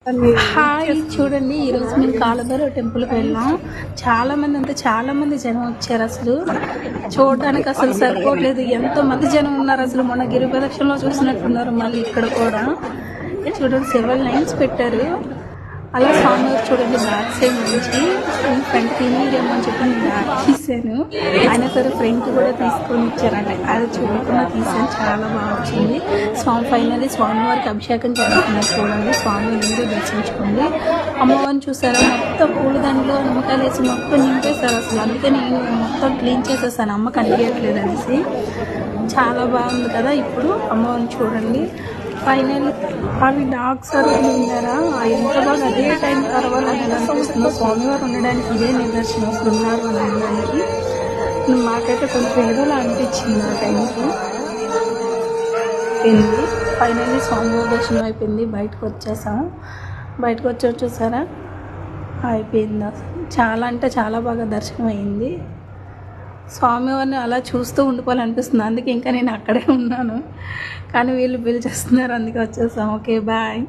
Hi, చూడండి ఈరోజు మేము కాలభైరవ టెంపుల్కి వెళ్ళాం. చాలా మంది జనం వచ్చారు. అసలు చూడడానికి అసలు సరిపోవట్లేదు, ఎంతమంది జనం ఉన్నారు. అసలు మొన్న గిరి ప్రదక్షిణలో చూసినట్టున్నారు. మళ్ళీ ఇక్కడ కూడా చూడండి 7 లైన్స్ పెట్టారు. అలా స్వామివారు చూడండి బ్యాక్ సైడ్ నుంచి ఫ్రంట్ తినేదేమో అని చెప్పి నేను బ్యాక్ తీసాను. అయినా సరే ఫ్రంట్ కూడా తీసుకొని ఇచ్చారంట. అది చూడకుండా తీసాను, చాలా బాగా వచ్చింది. ఫైనల్లీ స్వామివారికి అభిషేకం చేస్తున్నారు. చూడండి స్వామివారి మీరు దర్శించుకోండి. అమ్మవారిని చూసారా, మొత్తం పూలదండలో నిమ్మకాయలు వేసి మొత్తం నింపేశారు. అసలు అందుకే నేను మొత్తం క్లీన్ చేసేసాను, అమ్మ కనిపించట్లేదు అనేసి. చాలా బాగుంది కదా. ఇప్పుడు అమ్మవారిని చూడండి. ఫైనల్ అవి డాగ్స్ అరువులు ఉన్నారా, ఎంత బాగా అదే టైం తర్వాత అనిపిస్తుందో. స్వామివారు ఉండడానికి ఇదే నిదర్శనం, అసలు ఉన్నారు అని అనడానికి. మాకైతే కొంచెం ఏదోలా అనిపించింది ఆ టైంకి. ఫైనల్లీ స్వామివారి దర్శనం అయిపోయింది. బయటకు వచ్చేసాం. బయటకు వచ్చి చూసారా, అయిపోయింది. చాలా అంటే చాలా బాగా దర్శనం అయింది. స్వామివారిని అలా చూస్తూ ఉండిపోవాలనిపిస్తుంది. అందుకే ఇంకా నేను అక్కడే ఉన్నాను, కానీ వీళ్ళు పిలిచేస్తున్నారు, అందుకే వచ్చేసాం. Okay, bye.